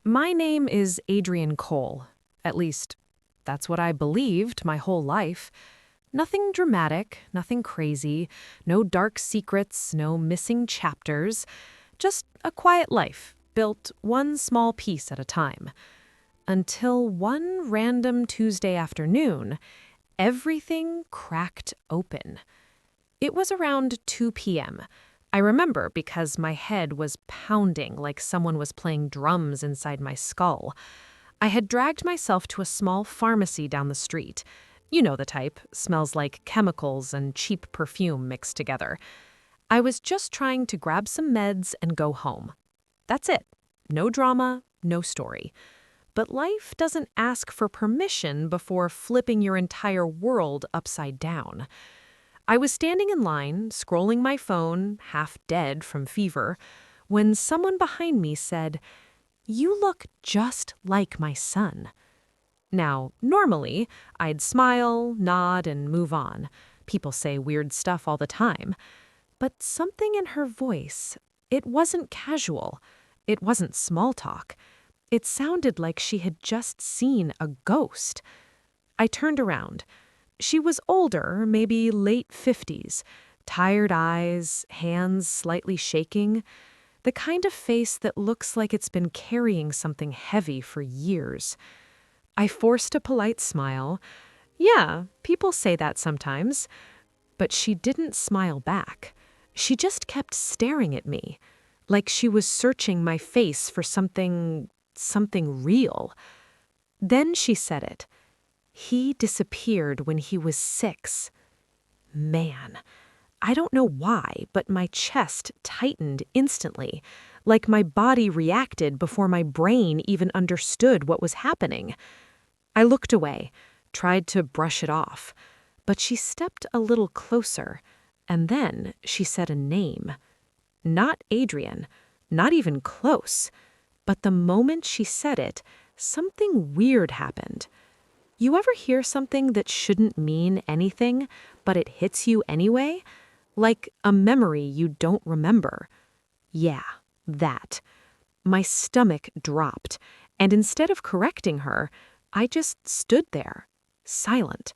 My name is Adrian Cole. At least, that's what I believed my whole life. Nothing dramatic, nothing crazy, no dark secrets, no missing chapters. Just a quiet life, built one small piece at a time. Until one random Tuesday afternoon, everything cracked open. It was around 2 p.m. I remember because my head was pounding like someone was playing drums inside my skull. I had dragged myself to a small pharmacy down the street. You know the type, smells like chemicals and cheap perfume mixed together. I was just trying to grab some meds and go home. That's it. No drama, no story. But life doesn't ask for permission before flipping your entire world upside down. I was standing in line, scrolling my phone, half dead from fever, when someone behind me said, "You look just like my son." Now, normally, I'd smile, nod, and move on. People say weird stuff all the time. But something in her voice, it wasn't casual. It wasn't small talk. It sounded like she had just seen a ghost. I turned around. She was older, maybe late 50s, tired eyes, hands slightly shaking, the kind of face that looks like it's been carrying something heavy for years. I forced a polite smile. Yeah, people say that sometimes. But she didn't smile back. She just kept staring at me, like she was searching my face for something real. Then she said it. "He disappeared when he was 6. Man, I don't know why, but my chest tightened instantly, like my body reacted before my brain even understood what was happening. I looked away, tried to brush it off, but she stepped a little closer, and then she said a name. Not Adrian, not even close. But the moment she said it, something weird happened. You ever hear something that shouldn't mean anything, but it hits you anyway? Like a memory you don't remember. Yeah, that. My stomach dropped, and instead of correcting her, I just stood there, silent.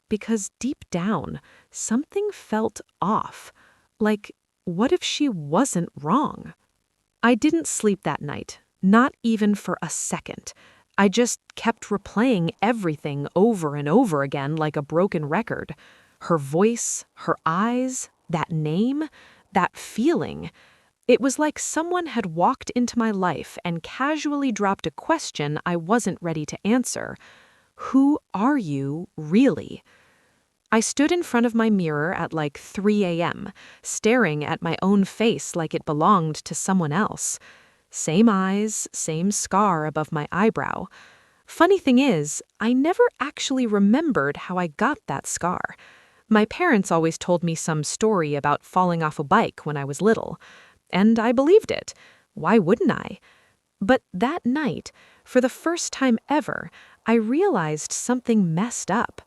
Because deep down, something felt off. Like, what if she wasn't wrong? I didn't sleep that night, not even for a second. I just kept replaying everything over and over again like a broken record. Her voice, her eyes, that name, that feeling. It was like someone had walked into my life and casually dropped a question I wasn't ready to answer. Who are you, really? I stood in front of my mirror at like 3 a.m., staring at my own face like it belonged to someone else. Same eyes, same scar above my eyebrow. Funny thing is, I never actually remembered how I got that scar. My parents always told me some story about falling off a bike when I was little. And I believed it. Why wouldn't I? But that night, for the first time ever, I realized something messed up.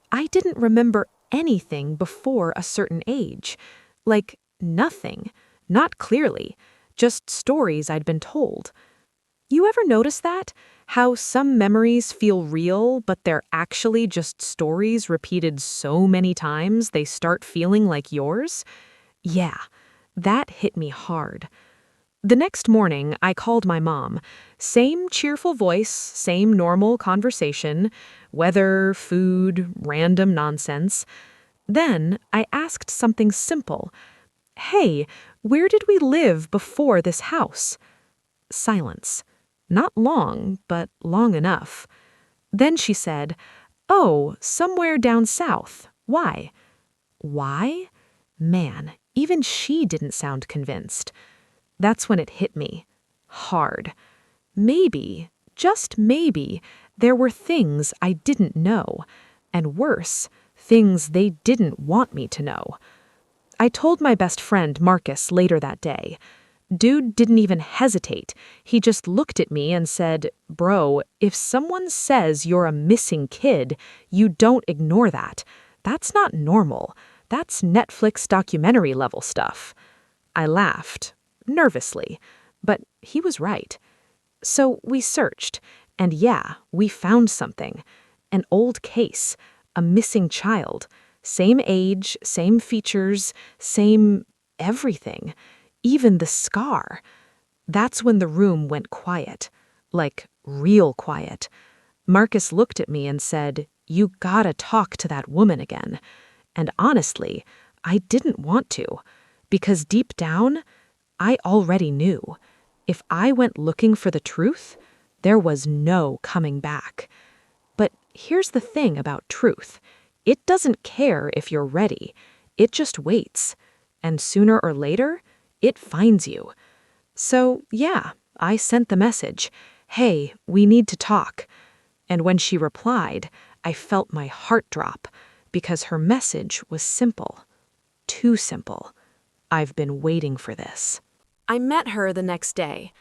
I didn't remember anything before a certain age. Like, nothing. Not clearly. Just stories I'd been told. You ever notice that? How some memories feel real, but they're actually just stories repeated so many times they start feeling like yours? Yeah, that hit me hard. The next morning, I called my mom. Same cheerful voice, same normal conversation, weather, food, random nonsense. Then I asked something simple. "Hey, where did we live before this house?" Silence. Not long, but long enough. Then she said, "Oh, somewhere down south. Why?" Why? Man, even she didn't sound convinced. That's when it hit me. Hard. Maybe, just maybe, there were things I didn't know. And worse, things they didn't want me to know. I told my best friend Marcus later that day. Dude didn't even hesitate. He just looked at me and said, "Bro, if someone says you're a missing kid, you don't ignore that. That's not normal. That's Netflix documentary level stuff." I laughed, nervously, but he was right. So we searched, and yeah, we found something. An old case, a missing child. Same age, same features, same everything. Even the scar. That's when the room went quiet. Like, real quiet. Marcus looked at me and said, "You gotta talk to that woman again." And honestly, I didn't want to. Because deep down, I already knew. If I went looking for the truth, there was no coming back. But here's the thing about truth. It doesn't care if you're ready. It just waits. And sooner or later, it finds you. So, yeah, I sent the message, "Hey, we need to talk." And when she replied, I felt my heart drop because her message was simple. Too simple. I've been waiting for this. I met her the next day.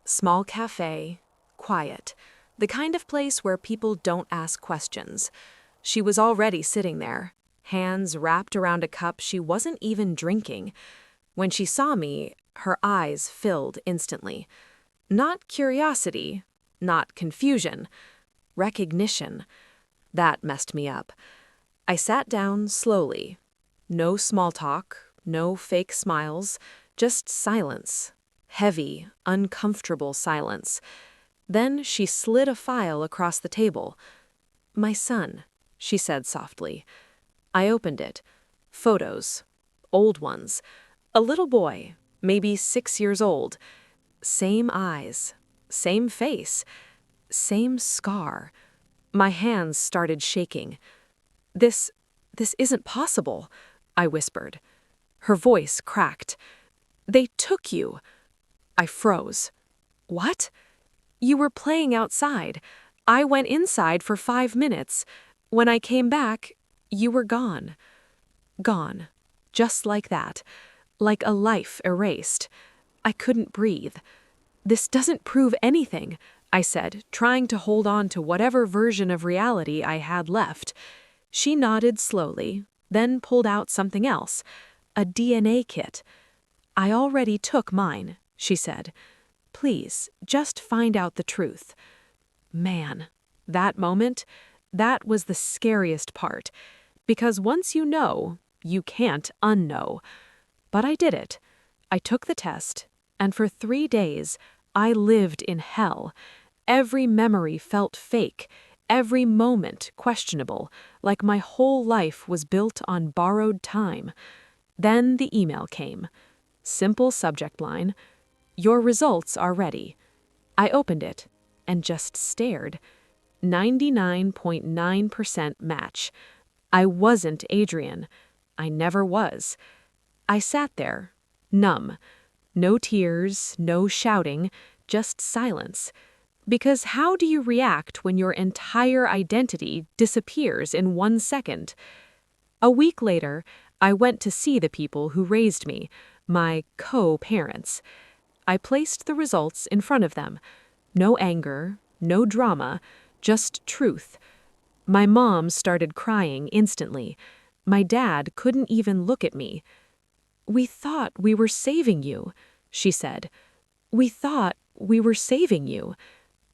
Small cafe, quiet, the kind of place where people don't ask questions. She was already sitting there, hands wrapped around a cup she wasn't even drinking. When she saw me, her eyes filled instantly. Not curiosity, not confusion, recognition. That messed me up. I sat down slowly. No small talk, no fake smiles, just silence. Heavy, uncomfortable silence. Then she slid a file across the table. "My son," she said softly. I opened it. Photos. Old ones. A little boy, maybe 6 years old. Same eyes. Same face. Same scar. My hands started shaking. This isn't possible," I whispered. Her voice cracked. "They took you." I froze. "What?" "You were playing outside. I went inside for 5 minutes. When I came back, you were gone." Gone. Just like that. Like a life erased. I couldn't breathe. "This doesn't prove anything," I said, trying to hold on to whatever version of reality I had left. She nodded slowly, then pulled out something else. A DNA kit. "I already took mine," she said. "Please, just find out the truth." Man, that moment, that was the scariest part. Because once you know, you can't unknow. But I did it. I took the test, and for 3 days, I lived in hell. Every memory felt fake, every moment questionable, like my whole life was built on borrowed time. Then the email came. Simple subject line, "Your results are ready." I opened it and just stared. 99.9% match. I wasn't Adrian. I never was. I sat there, numb. No tears, no shouting, just silence. Because how do you react when your entire identity disappears in 1 second? A week later, I went to see the people who raised me, my co-parents. I placed the results in front of them. No anger, no drama, just truth. My mom started crying instantly. My dad couldn't even look at me. "We thought we were saving you," she said. "We thought we were saving you."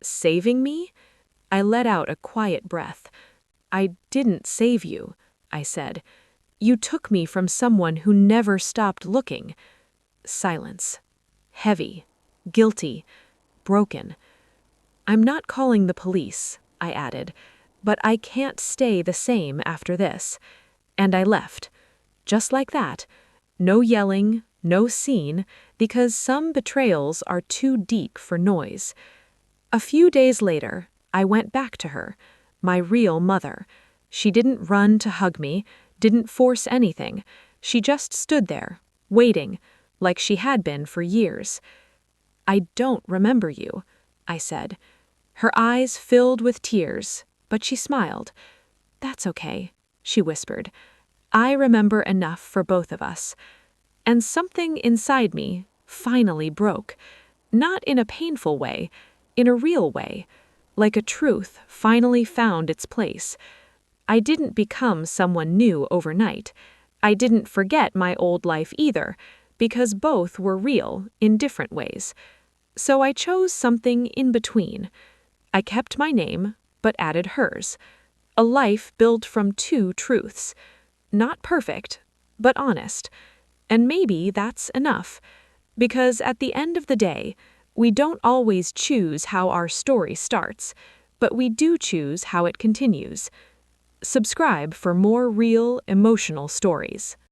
Saving me? I let out a quiet breath. "I didn't save you," I said. "You took me from someone who never stopped looking." Silence. Heavy. Guilty. Broken. "I'm not calling the police," I added, "but I can't stay the same after this." And I left. Just like that. No yelling, no scene, because some betrayals are too deep for noise. A few days later, I went back to her, my real mother. She didn't run to hug me, didn't force anything. She just stood there, waiting, like she had been for years. "I don't remember you," I said. Her eyes filled with tears, but she smiled. "That's okay," she whispered. "I remember enough for both of us." And something inside me finally broke. Not in a painful way, in a real way. Like a truth finally found its place. I didn't become someone new overnight. I didn't forget my old life either, because both were real in different ways. So I chose something in between. I kept my name, but added hers. A life built from two truths. Not perfect, but honest. And maybe that's enough. Because at the end of the day, we don't always choose how our story starts, but we do choose how it continues. Subscribe for more real, emotional stories.